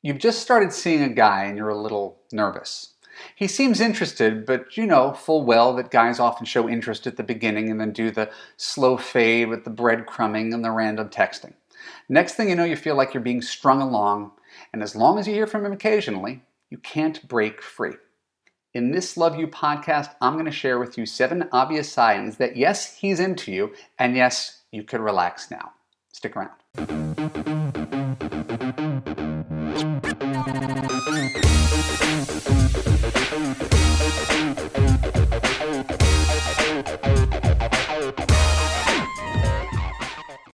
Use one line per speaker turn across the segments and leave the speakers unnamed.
You've just started seeing a guy and you're a little nervous. He seems interested, but you know full well that guys often show interest at the beginning and then do the slow fade with the breadcrumbing and the random texting. Next thing you know, you feel like you're being strung along, and as long as you hear from him occasionally, you can't break free. In this Love You podcast, I'm going to share with you 7 obvious signs that yes, he's into you, and yes, you could relax now. Stick around.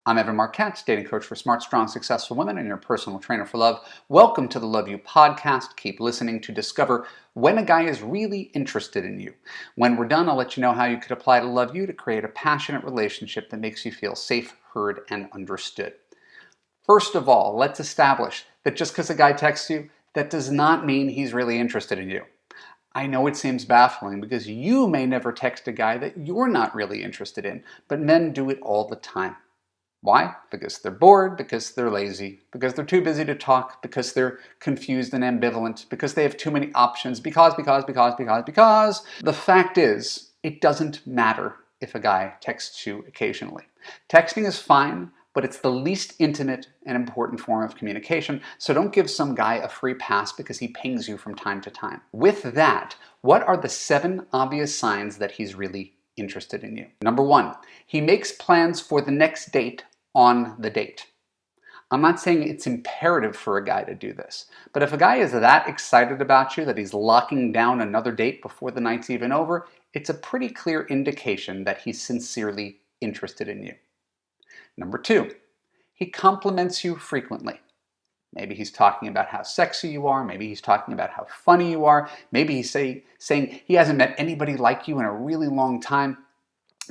I'm Evan Marquette, dating coach for smart, strong, successful women and your personal trainer for love. Welcome to the Love You podcast. Keep listening to discover when a guy is really interested in you. When we're done, I'll let you know how you could apply to Love You to create a passionate relationship that makes you feel safe, heard, and understood. First of all, let's establish that just because a guy texts you, that does not mean he's really interested in you. I know it seems baffling because you may never text a guy that you're not really interested in, but men do it all the time. Why? Because they're bored, because they're lazy, because they're too busy to talk, because they're confused and ambivalent, because they have too many options, because. The fact is, it doesn't matter if a guy texts you occasionally. Texting is fine, but it's the least intimate and important form of communication, so don't give some guy a free pass because he pings you from time to time. With that, what are the 7 obvious signs that he's really interested in you? Number 1, he makes plans for the next date on the date. I'm not saying it's imperative for a guy to do this, but if a guy is that excited about you that he's locking down another date before the night's even over, it's a pretty clear indication that he's sincerely interested in you. Number 2, he compliments you frequently. Maybe he's talking about how sexy you are, maybe he's talking about how funny you are, maybe he's saying he hasn't met anybody like you in a really long time.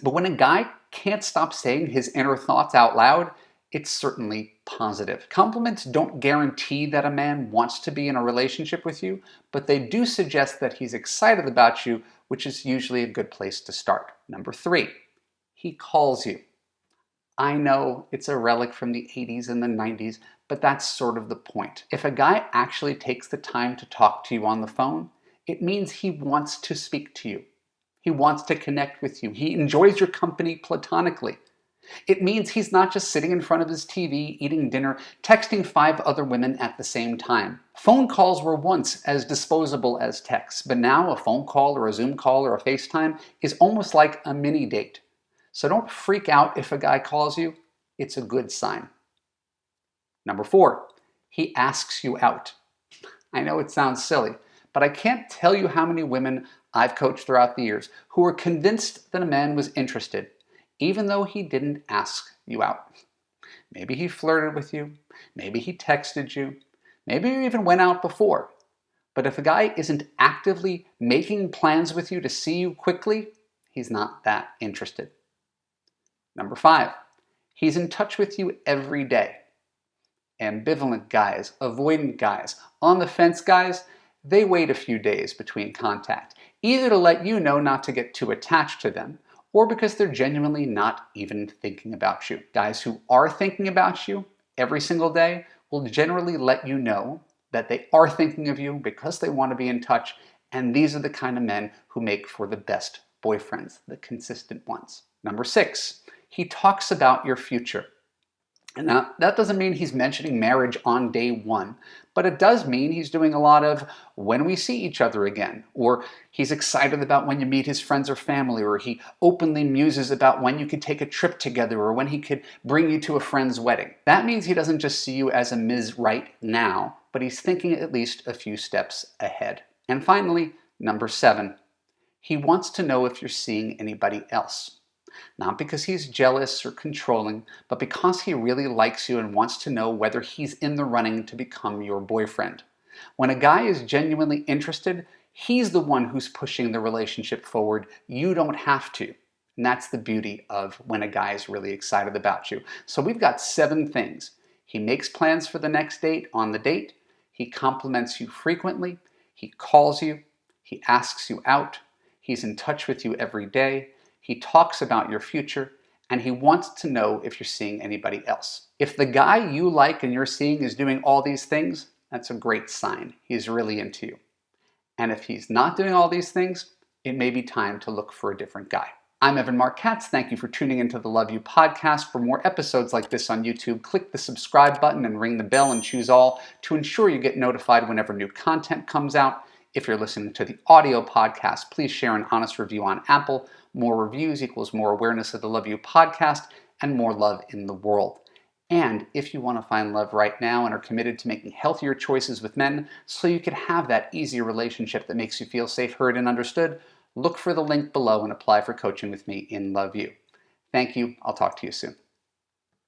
But when a guy can't stop saying his inner thoughts out loud, it's certainly positive. Compliments don't guarantee that a man wants to be in a relationship with you, but they do suggest that he's excited about you, which is usually a good place to start. Number 3, he calls you. I know it's a relic from the 80s and the 90s, but that's sort of the point. If a guy actually takes the time to talk to you on the phone, it means he wants to speak to you. He wants to connect with you. He enjoys your company platonically. It means he's not just sitting in front of his TV, eating dinner, texting 5 other women at the same time. Phone calls were once as disposable as texts, but now a phone call or a Zoom call or a FaceTime is almost like a mini date. So don't freak out if a guy calls you. It's a good sign. Number 4, he asks you out. I know it sounds silly, but I can't tell you how many women I've coached throughout the years who were convinced that a man was interested, even though he didn't ask you out. Maybe he flirted with you, maybe he texted you, maybe you even went out before. But if a guy isn't actively making plans with you to see you quickly, he's not that interested. Number 5, he's in touch with you every day. Ambivalent guys, avoidant guys, on the fence guys, they wait a few days between contact, either to let you know not to get too attached to them, or because they're genuinely not even thinking about you. Guys who are thinking about you every single day will generally let you know that they are thinking of you because they want to be in touch, and these are the kind of men who make for the best boyfriends, the consistent ones. Number 6, he talks about your future. And now, that doesn't mean he's mentioning marriage on day 1, but it does mean he's doing a lot of when we see each other again, or he's excited about when you meet his friends or family, or he openly muses about when you could take a trip together, or when he could bring you to a friend's wedding. That means he doesn't just see you as a Ms. Right now, but he's thinking at least a few steps ahead. And finally, number 7, he wants to know if you're seeing anybody else. Not because he's jealous or controlling, but because he really likes you and wants to know whether he's in the running to become your boyfriend. When a guy is genuinely interested, he's the one who's pushing the relationship forward. You don't have to. And that's the beauty of when a guy is really excited about you. So we've got 7 things. He makes plans for the next date on the date. He compliments you frequently. He calls you. He asks you out. He's in touch with you every day. He talks about your future, and he wants to know if you're seeing anybody else. If the guy you like and you're seeing is doing all these things, that's a great sign. He's really into you. And if he's not doing all these things, it may be time to look for a different guy. I'm Evan Mark Katz. Thank you for tuning into the Love You podcast. For more episodes like this on YouTube, click the subscribe button and ring the bell and choose all to ensure you get notified whenever new content comes out. If you're listening to the audio podcast, please share an honest review on Apple. More reviews equals more awareness of the Love You podcast and more love in the world. And if you want to find love right now and are committed to making healthier choices with men so you can have that easy relationship that makes you feel safe, heard, and understood, look for the link below and apply for coaching with me in Love You. Thank you. I'll talk to you soon.